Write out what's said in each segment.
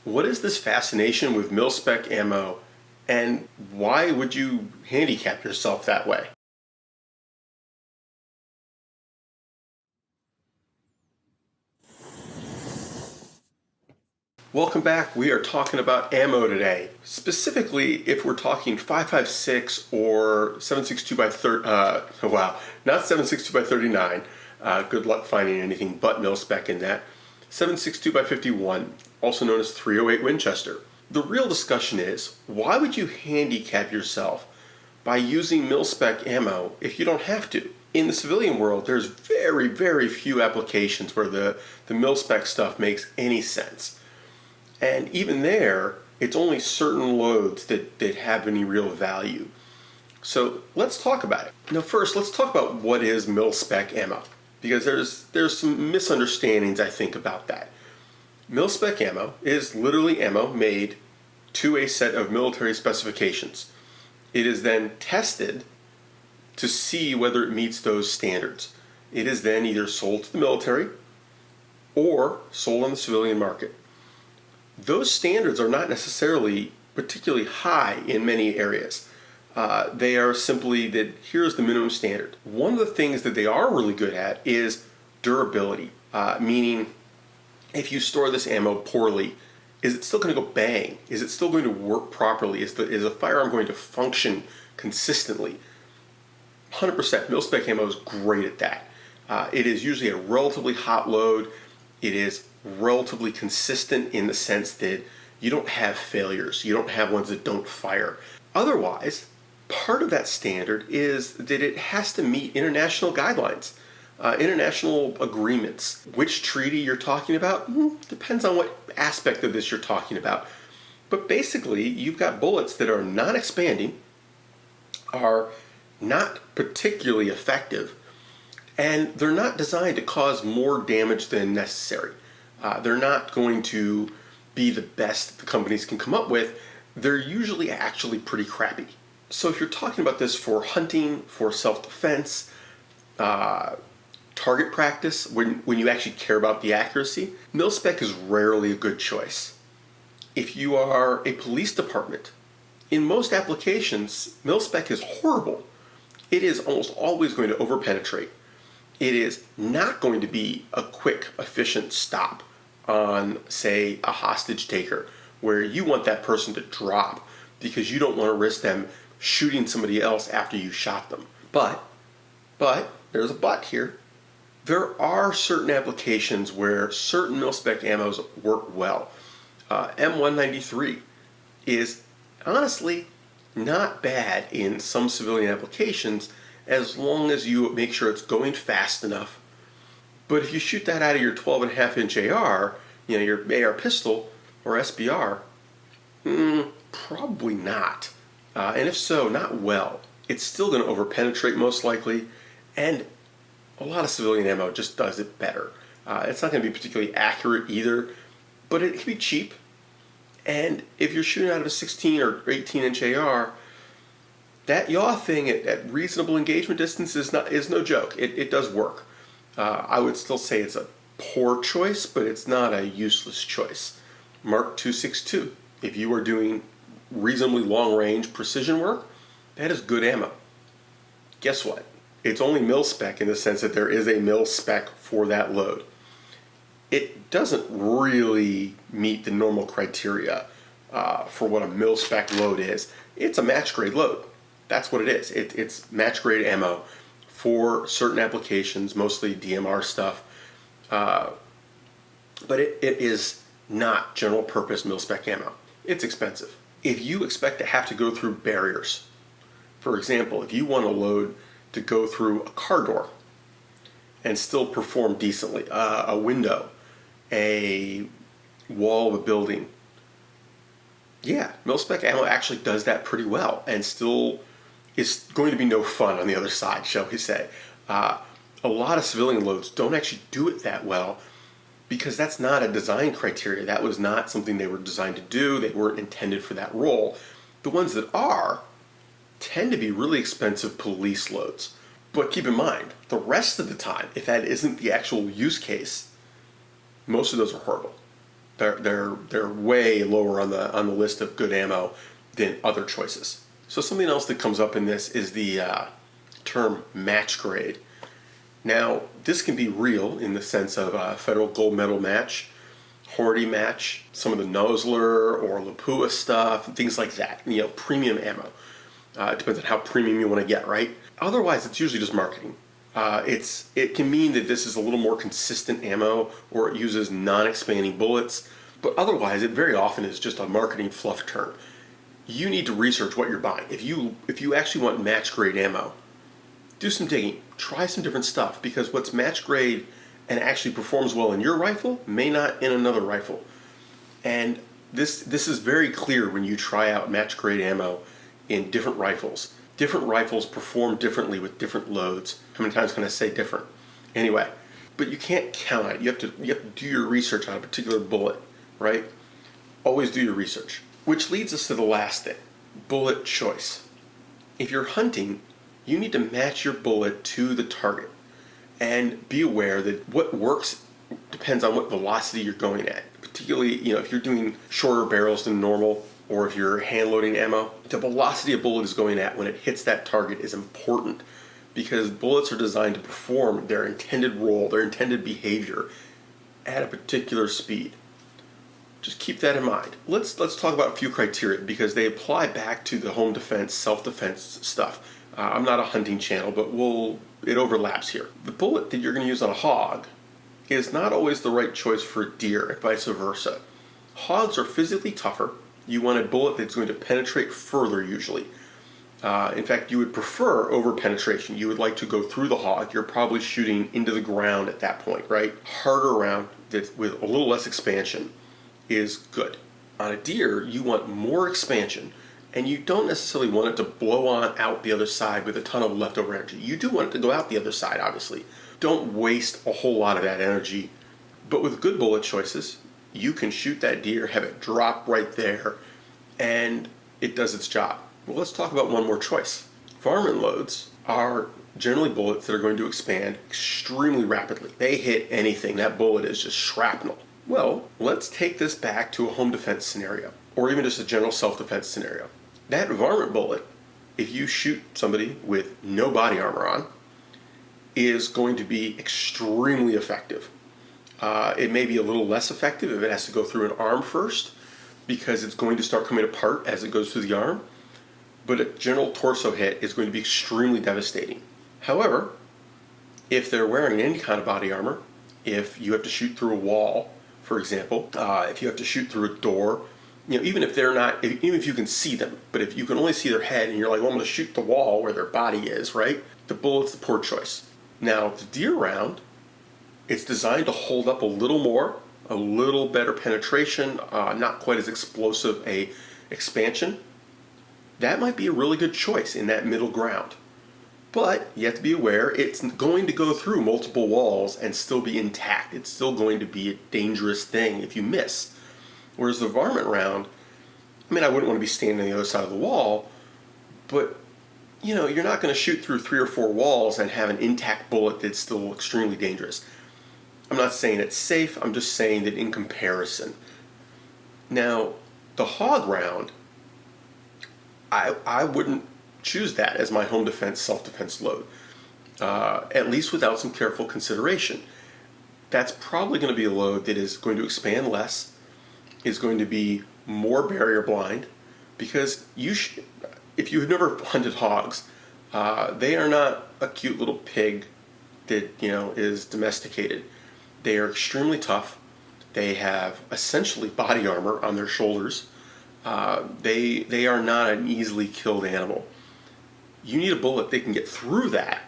What is this fascination with mil-spec ammo, and why would you handicap yourself that way? Welcome back. We are talking about ammo today. Specifically, if we're talking 5.56 or 7.62 by 30, wow, not 7.62 by 39. Good luck finding anything but mil-spec in that. 7.62 by 51, also known as 308 Winchester. The real discussion is, why would you handicap yourself by using mil-spec ammo if you don't have to? In the civilian world, there's very, very few applications where the mil-spec stuff makes any sense. And even there, it's only certain loads that have any real value. So let's talk about it. Now first, let's talk about what is mil-spec ammo, because there's some misunderstandings, I think, about that. Mil-spec ammo is literally ammo made to a set of military specifications. It is then tested to see whether it meets those standards. It is then either sold to the military or sold on the civilian market. Those standards are not necessarily particularly high in many areas. They are simply that here's the minimum standard. One of the things that they are really good at is durability, meaning if you store this ammo poorly, is it still going to go bang? Is it still going to work properly? Is a firearm going to function consistently? 100%. Mil-spec ammo is great at that. It is usually a relatively hot load. It is relatively consistent in the sense that you don't have failures. You don't have ones that don't fire. Otherwise, part of that standard is that it has to meet international guidelines, international agreements. Which treaty you're talking about depends on what aspect of this you're talking about. But basically, you've got bullets that are non-expanding, are not particularly effective, and they're not designed to cause more damage than necessary. They're not going to be the best the companies can come up with. They're usually actually pretty crappy. So if you're talking about this for hunting, for self-defense, target practice, when you actually care about the accuracy, mil-spec is rarely a good choice. If you are a police department, in most applications, mil-spec is horrible. It is almost always going to overpenetrate. It is not going to be a quick, efficient stop on, say, a hostage taker, where you want that person to drop because you don't want to risk them shooting somebody else after you shot them. But, there's a but here. There are certain applications where certain mil-spec ammos work well. M193 is honestly not bad in some civilian applications as long as you make sure it's going fast enough. But if you shoot that out of your 12.5-inch AR, your AR pistol or SBR, probably not. And if so, not well. It's still going to overpenetrate most likely, and a lot of civilian ammo just does it better. It's not going to be particularly accurate either, but it can be cheap. And if you're shooting out of a 16 or 18-inch AR, that yaw thing at reasonable engagement distance is no joke. It does work. I would still say it's a poor choice, but it's not a useless choice. Mark 262. If you are doing reasonably long-range precision work, that is good ammo. Guess what? It's only mil-spec in the sense that there is a mil-spec for that load. It doesn't really meet the normal criteria for what a mil-spec load is. It's a match-grade load. That's what it is. It's match-grade ammo for certain applications, mostly DMR stuff. But it is not general-purpose mil-spec ammo. It's expensive. If you expect to have to go through barriers, for example, if you want a load to go through a car door and still perform decently, a window, a wall of a building, yeah, mil-spec ammo actually does that pretty well, and still is going to be no fun on the other side, shall we say. A lot of civilian loads don't actually do it that well because that's not a design criteria. That was not something they were designed to do. They weren't intended for that role. The ones that are tend to be really expensive police loads. But keep in mind, the rest of the time, if that isn't the actual use case, most of those are horrible. They're way lower on the list of good ammo than other choices. So something else that comes up in this is the term match grade. Now, this can be real in the sense of a federal gold medal match, hornady match, some of the Nosler or Lapua stuff, things like that. Premium ammo. It depends on how premium you want to get, right? Otherwise, it's usually just marketing. It can mean that this is a little more consistent ammo, or it uses non-expanding bullets, but otherwise, it very often is just a marketing fluff term. You need to research what you're buying. If you actually want match grade ammo, do some digging, try some different stuff, because what's match grade and actually performs well in your rifle may not in another rifle. And this is very clear when you try out match grade ammo in different rifles. Different rifles perform differently with different loads. How many times can I say different? Anyway, but you can't count it. You have to do your research on a particular bullet, right? Always do your research. Which leads us to the last thing, bullet choice. If you're hunting, you need to match your bullet to the target. And be aware that what works depends on what velocity you're going at. Particularly, if you're doing shorter barrels than normal, or if you're hand loading ammo, the velocity a bullet is going at when it hits that target is important, because bullets are designed to perform their intended role, their intended behavior at a particular speed. Just keep that in mind. Let's talk about a few criteria, because they apply back to the home defense, self-defense stuff. I'm not a hunting channel, but it overlaps here. The bullet that you're going to use on a hog is not always the right choice for a deer, and vice versa. Hogs are physically tougher. You want a bullet that's going to penetrate further usually. In fact, you would prefer over penetration. You would like to go through the hog. You're probably shooting into the ground at that point, right? Harder round with a little less expansion is good. On a deer, you want more expansion, and you don't necessarily want it to blow on out the other side with a ton of leftover energy. You do want it to go out the other side, obviously. Don't waste a whole lot of that energy. But with good bullet choices, you can shoot that deer, have it drop right there, and it does its job. Well, let's talk about one more choice. Varmint loads are generally bullets that are going to expand extremely rapidly. They hit anything. That bullet is just shrapnel. Well, let's take this back to a home defense scenario, or even just a general self-defense scenario. That varmint bullet, if you shoot somebody with no body armor on, is going to be extremely effective. It may be a little less effective if it has to go through an arm first, because it's going to start coming apart as it goes through the arm, but a general torso hit is going to be extremely devastating. However, if they're wearing any kind of body armor, if you have to shoot through a wall, for example, if you have to shoot through a door, even if you can see them, but if you can only see their head and you're like, well, I'm going to shoot the wall where their body is, right? The bullet's the poor choice. Now, the deer round, it's designed to hold up a little more, a little better penetration, not quite as explosive a expansion. That might be a really good choice in that middle ground. But you have to be aware it's going to go through multiple walls and still be intact. It's still going to be a dangerous thing if you miss. Whereas the varmint round, I wouldn't want to be standing on the other side of the wall, but you're not going to shoot through 3 or 4 walls and have an intact bullet that's still extremely dangerous. I'm not saying it's safe, I'm just saying that in comparison. Now, the hog round, I wouldn't choose that as my home defense, self-defense load, at least without some careful consideration. That's probably going to be a load that is going to expand less, is going to be more barrier blind, because if you've never hunted hogs, they are not a cute little pig that is domesticated. They are extremely tough. They have essentially body armor on their shoulders. They are not an easily killed animal. You need a bullet that can get through that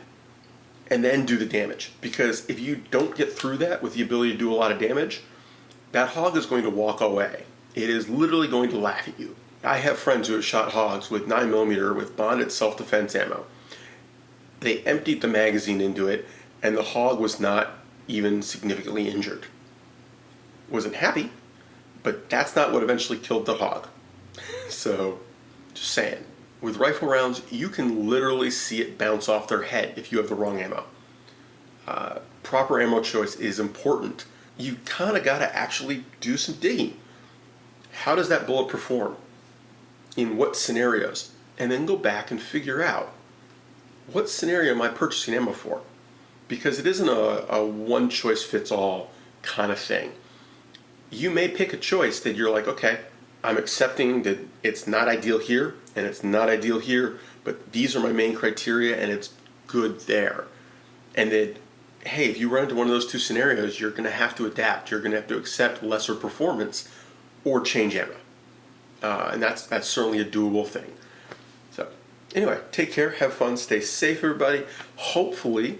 and then do the damage. Because if you don't get through that with the ability to do a lot of damage, that hog is going to walk away. It is literally going to laugh at you. I have friends who have shot hogs with 9mm with bonded self-defense ammo. They emptied the magazine into it, and the hog was not even significantly injured. Wasn't happy, but that's not what eventually killed the hog. So, just saying. With rifle rounds, you can literally see it bounce off their head if you have the wrong ammo. Proper ammo choice is important you kind of got to actually do some digging. How does that bullet perform? In what scenarios? And then go back and figure out, what scenario am I purchasing ammo for? Because it isn't a one choice fits all kind of thing. You may pick a choice that you're like, okay, I'm accepting that it's not ideal here and it's not ideal here, but these are my main criteria and it's good there. And that, hey, if you run into one of those two scenarios, you're going to have to adapt. You're going to have to accept lesser performance or change ammo. And that's certainly a doable thing. So anyway, take care, have fun, stay safe, everybody. Hopefully,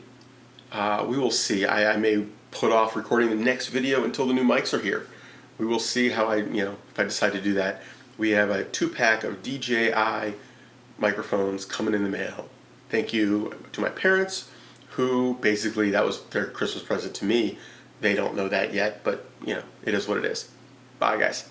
we will see. I may put off recording the next video until the new mics are here. We will see how if I decide to do that. We have a 2-pack of DJI microphones coming in the mail. Thank you to my parents, who basically that was their Christmas present to me. They don't know that yet, but it is what it is. Bye, guys.